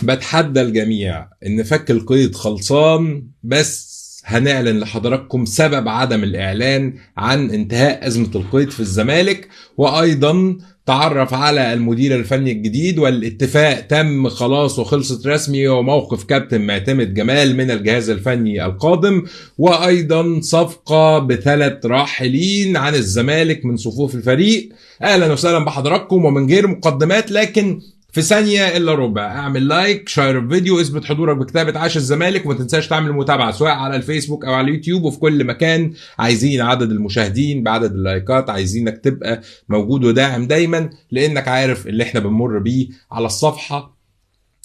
بتحدى الجميع ان فك القيد خلصان، بس هنعلن لحضراتكم سبب عدم الاعلان عن انتهاء ازمة القيد في الزمالك، وايضا تعرف على المدير الفني الجديد، والاتفاق تم خلاص وخلصت رسمي، وموقف كابتن معتمد جمال من الجهاز الفني القادم، وايضا صفقة ب3 راحلين عن الزمالك من صفوف الفريق. اهلا وسهلا بحضراتكم، ومن غير مقدمات لكن في ثانية إلا ربع اعمل لايك، شير الفيديو، اثبت حضورك بكتابة عاش الزمالك، وما تنساش تعمل متابعة سواء على الفيسبوك أو على اليوتيوب وفي كل مكان. عايزين عدد المشاهدين بعدد اللايكات، عايزينك تبقى موجود وداعم دايما، لأنك عارف اللي احنا بنمر بيه على الصفحة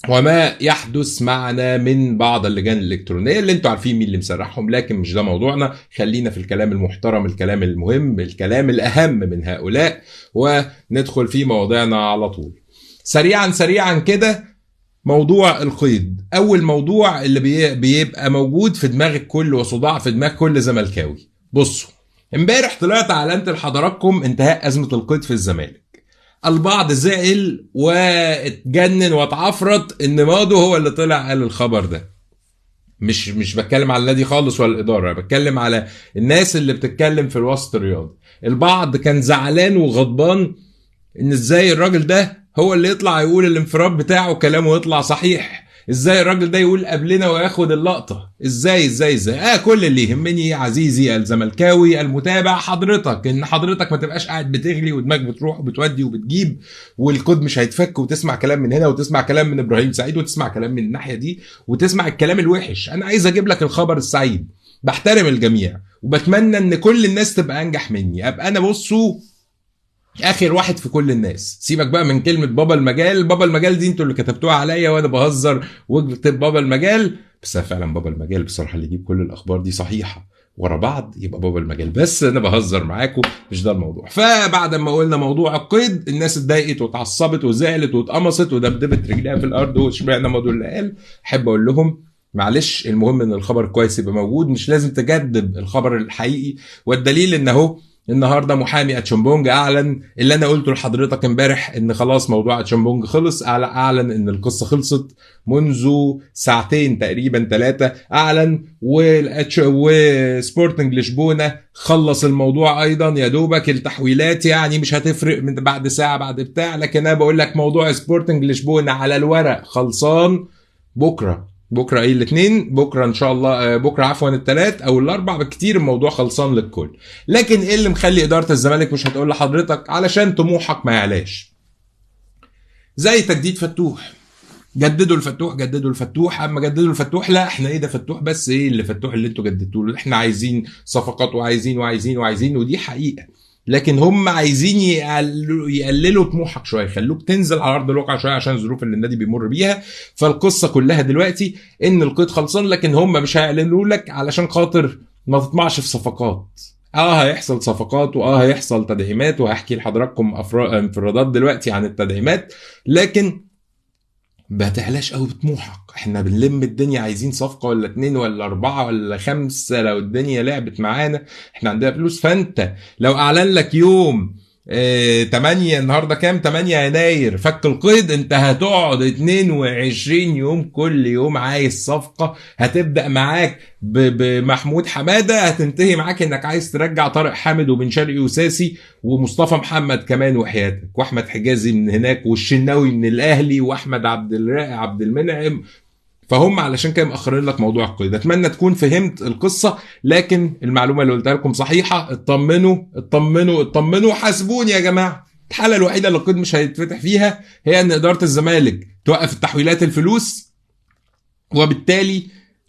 وما يحدث معنا من بعض اللجان الإلكترونية اللي انتوا عارفين مين اللي مسرحهم، لكن مش ده موضوعنا. خلينا في الكلام المحترم، الكلام المهم، الكلام الأهم من هؤلاء، وندخل في مواضيعنا على طول. سريعا كده، موضوع القيد. اول موضوع اللي بيبقى موجود في دماغ الكل وصداع في دماغ كل زملكاوي. بصوا، امبارح طلعت اعلنت لحضراتكم انتهاء ازمة القيد في الزمالك. البعض زعل واتجنن واتعفرت ان مادو هو اللي طلع قال الخبر ده. مش بتكلم على النادي خالص ولا الاداره، بتكلم على الناس اللي بتتكلم في الوسط الرياضي. البعض كان زعلان وغضبان ان ازاي الراجل ده هو اللي يطلع يقول الانفراد بتاعه كلامه يطلع صحيح، ازاي الراجل ده يقول قبلنا وياخد اللقطة، ازاي كل اللي يهمني عزيزي الزملكاوي المتابع حضرتك، ان حضرتك ما تبقاش قاعد بتغلي ودماغك بتروح وبتودي وبتجيب، والكود مش هيتفك، وتسمع كلام من هنا وتسمع كلام من ابراهيم سعيد وتسمع كلام من الناحية دي وتسمع الكلام الوحش. انا عايز اجيب لك الخبر السعيد. بحترم الجميع وبتمنى ان كل الناس تبقى انجح مني، ابقى انا بصوا اخر واحد في كل الناس. سيبك بقى من كلمه بابا المجال، بابا المجال دي انتوا اللي كتبتوها عليا وانا بهزر واكتب بابا المجال، بس فعلا بابا المجال بصراحه اللي يجيب كل الاخبار دي صحيحه ورا بعض يبقى بابا المجال، بس انا بهزر معاكم مش ده الموضوع. فبعد ما قلنا موضوع القيد، الناس اتضايقت واتعصبت وزعلت واتقمصت ودبدبت رجليها في الارض، واشمعنى ما دول اللي قال. احب اقول لهم معلش، المهم ان الخبر كويس يبقى موجود، مش لازم تجدد الخبر الحقيقي. والدليل ان اهو النهارده محامي اتشامبونج اعلن اللي انا قلته لحضرتك امبارح، ان خلاص موضوع اتشامبونج خلص. اعلن ان القصه خلصت منذ ساعتين تقريبا 3. اعلن وسبورتنج لشبونه خلص الموضوع ايضا، يا دوبك التحويلات يعني مش هتفرق من بعد ساعه بعد بتاع، لكن انا بقول لك موضوع سبورتنج لشبونه على الورق خلصان. بكره ايه؟ الاثنين، بكره ان شاء الله، بكره عفوا الثلاث او الاربع بالكتير، الموضوع خلصان للكل. لكن ايه اللي مخلي اداره الزمالك مش هتقول لحضرتك؟ علشان طموحك ما يعلاش. زي تجديد فتوح، جددوا الفتوح، اما جددوا الفتوح لا احنا ايه ده فتوح بس، ايه اللي فتوح اللي انتوا جددتوه له؟ احنا عايزين صفقات وعايزين ودي حقيقه، لكن هم عايزين يقللوا طموحك شويه، يخلوك تنزل على ارض الواقع شويه عشان الظروف اللي النادي بيمر بيها. فالقصه كلها دلوقتي ان القيد خلصان، لكن هم مش هيعلنوا لك علشان خاطر ما تطمعش في صفقات. هيحصل صفقات هيحصل تدعيمات، وهحكي لحضراتكم انفرادات دلوقتي عن التدعيمات، لكن ما تعلاش قوي بطموحك. احنا بنلم الدنيا، عايزين صفقة ولا 2 ولا 4 ولا 5 لو الدنيا لعبت معانا، احنا عندنا فلوس. فانت لو اعلن لك يوم 8 النهارده كام 8 يناير فك القيد، انت هتقعد 22 يوم كل يوم عايز صفقة. هتبدأ معاك بمحمود حمادة، هتنتهي معاك انك عايز ترجع طارق حامد وبن شرقي وساسي ومصطفى محمد كمان وحياتك، واحمد حجازي من هناك، والشناوي من الاهلي، واحمد عبد المنعم. فهم علشان كده مأخرين لك موضوع القيد. اتمنى تكون فهمت القصه، لكن المعلومه اللي قلتها لكم صحيحه. اطمنوا حاسبوني يا جماعه. الحاله الوحيده اللي القيد مش هيتفتح فيها هي ان اداره الزمالك توقف التحويلات الفلوس، وبالتالي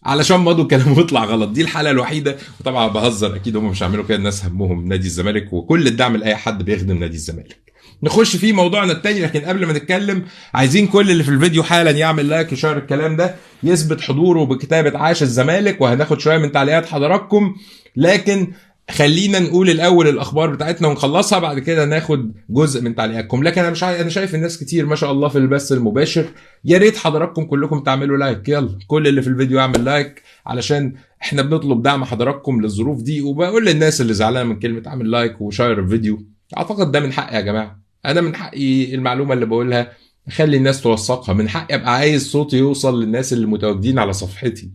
علشان مضوا كلامه يطلع غلط. دي الحاله الوحيده. وطبعا بهزر، اكيد هم مش هيعملوا كده، الناس همهم نادي الزمالك وكل الدعم لاي حد بيخدم نادي الزمالك. نخش في موضوعنا التاني، لكن قبل ما نتكلم عايزين كل اللي في الفيديو حالا يعمل لايك يشير الكلام ده، يثبت حضوره بكتابة عاش الزمالك، وهناخد شوية من تعليقات حضراتكم. لكن خلينا نقول الاول الاخبار بتاعتنا ونخلصها، بعد كده ناخد جزء من تعليقاتكم. لكن انا شايف الناس كتير ما شاء الله في البث المباشر، يا ريت حضراتكم كلكم تعملوا لايك. يلا كل اللي في الفيديو يعمل لايك، علشان احنا بنطلب دعم حضراتكم للظروف دي. وبقول للناس اللي زعلانه من كلمه اعمل لايك وشير الفيديو، اعتقد ده من حقي يا جماعه. انا من حقي المعلومه اللي بقولها اخلي الناس توثقها، من حقي ابقى عايز صوتي يوصل للناس اللي متواجدين على صفحتي.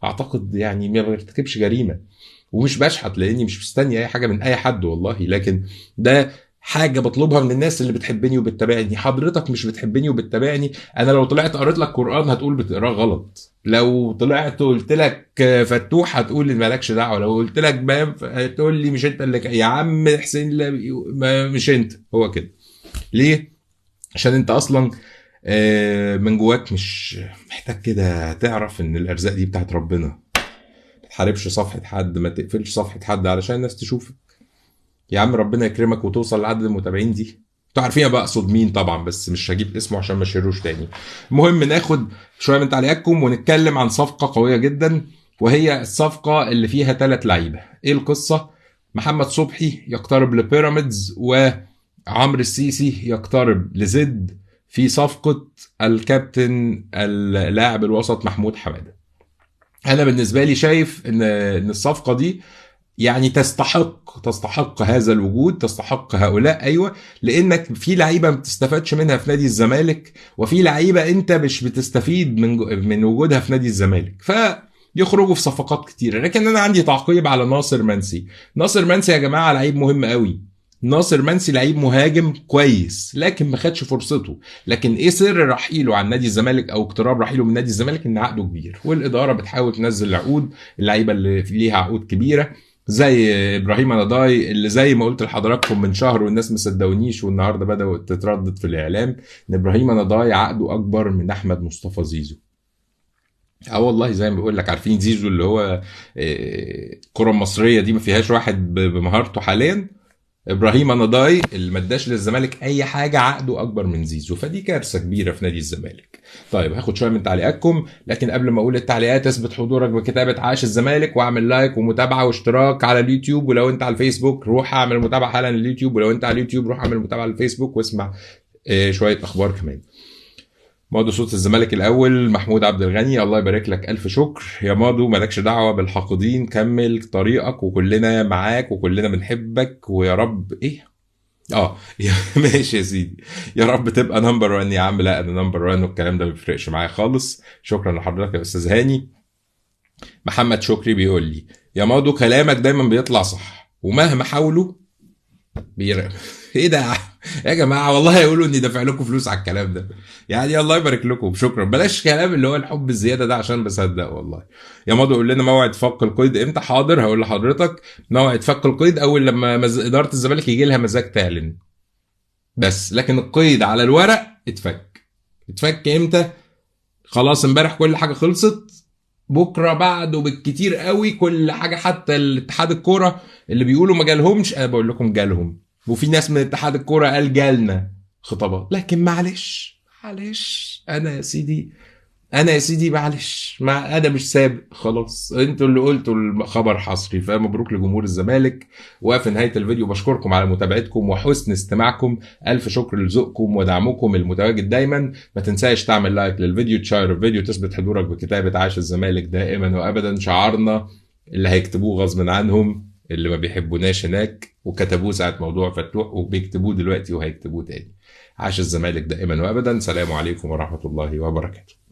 اعتقد يعني ما برتكبش جريمه ومش بشحت، لاني مش مستني اي حاجه من اي حد والله، لكن ده حاجه بطلبها من الناس اللي بتحبني وبتتابعني. حضرتك مش بتحبني وبتتابعني، انا لو طلعت قريت لك قران هتقول بتقراه غلط، لو طلعت قلت لك فتوح هتقول لي مالكش دعوه، لو قلت لك بام هتقول لي مش انت اللي يا عم حسين مش انت. هو كده ليه؟ عشان انت اصلا من جواك مش محتاج كده تعرف ان الارزاق دي بتاعت ربنا. ما تحاربش صفحه حد، ما تقفلش صفحه حد علشان الناس تشوفك. يا عم ربنا يكرمك وتوصل لعدد المتابعين دي. انتوا عارفين بقى اقصد مين طبعا، بس مش هجيب اسمه عشان ما اشيروش تاني. المهم ناخد شويه من تعليقاتكم ونتكلم عن صفقه قويه جدا، وهي الصفقه اللي فيها 3 لعيبه. ايه القصه؟ محمد صبحي يقترب لبيراميدز، وعمرو السيسي يقترب لزد في صفقه الكابتن اللاعب الوسط محمود حماده. انا بالنسبه لي شايف ان الصفقه دي يعني تستحق هذا الوجود، تستحق هؤلاء، ايوه، لانك في لعيبه ما بتستفادش منها في نادي الزمالك، وفي لعيبه انت مش بتستفيد من وجودها في نادي الزمالك، يخرجوا في صفقات كتيره. لكن انا عندي تعقيب على ناصر منسي. ناصر منسي يا جماعه لعيب مهم قوي، ناصر منسي لعيب مهاجم كويس، لكن ما خدش فرصته. لكن ايه سر رحيله عن نادي الزمالك او اقتراب رحيله من نادي الزمالك؟ ان عقده كبير، والاداره بتحاول تنزل عقود اللعيبه اللي ليها عقود كبيره، زي ابراهيم نضاي اللي زي ما قلت لحضراتكم من شهر والناس ما صدقونيش، والنهارده بدأوا تتردد في الاعلام ان ابراهيم نضاي عقده اكبر من احمد مصطفى زيزو. والله زي ما بقول لك، عارفين زيزو اللي هو الكره المصريه دي ما فيهاش واحد بمهارته حاليا؟ ابراهيم نضاي اللي ما اداش للزمالك اي حاجه عقده اكبر من زيزو، فدي كارثه كبيره في نادي الزمالك. طيب هاخد شويه من تعليقاتكم، لكن قبل ما اقول التعليقات اثبت حضورك بكتابه عاش الزمالك، واعمل لايك ومتابعه واشتراك على اليوتيوب، ولو انت على الفيسبوك روح اعمل متابعه حالا لليوتيوب، ولو انت على اليوتيوب روح اعمل متابعه للفيسبوك واسمع شويه اخبار كمان. ماضو صوت الزمالك الاول محمود عبد الغني، الله يبارك لك، الف شكر يا ماضو، مالكش دعوه بالحاقدين، كمل طريقك وكلنا معاك وكلنا بنحبك، ويا رب ماشي يا سيدي، يا رب تبقى نمبر 1 يا عم. لا انا نمبر 1 والكلام ده ما بيفرقش معايا خالص. شكرا لحضرتك يا استاذ هاني. محمد شكري بيقول لي يا ماضو كلامك دايما بيطلع صح ومهما حاولوا ايه ده يا جماعه؟ والله هيقولوا اني دافع لكم فلوس على الكلام ده، يعني الله يبارك لكم، شكرا. بلاش كلام اللي هو الحب الزياده ده عشان بصدق والله. يا ماضي قول لنا موعد فك القيد امتى؟ حاضر هقول لحضرتك موعد فك القيد اول لما اداره الزمالك يجي لها مزاج تعلن بس، لكن القيد على الورق اتفك امتى؟ خلاص امبارح كل حاجه خلصت، بكره بعده بالكتير قوي كل حاجه، حتى الاتحاد الكوره اللي بيقولوا ما جالهمش، انا بقول لكم جالهم، وفي ناس من اتحاد الكوره قال جالنا خطابات. لكن معلش انا يا سيدي معلش، انا مش سابق خلاص، انتوا اللي قلتوا الخبر حصري. فمبروك لجمهور الزمالك. وفي نهايه الفيديو بشكركم على متابعتكم وحسن استماعكم، الف شكر لذوقكم ودعمكم المتواجد دايما. ما تنساش تعمل لايك للفيديو، تشير الفيديو، تثبت حضورك بكتابه عاش الزمالك دائما وابدا، شعارنا اللي هيكتبوه غصب عنهم اللي ما بيحبوناش هناك، وكتبوه ساعه موضوع فتوح وبيكتبوه دلوقتي وهيكتبوه تاني. عاش الزمالك دائما وابدا. سلام عليكم ورحمه الله وبركاته.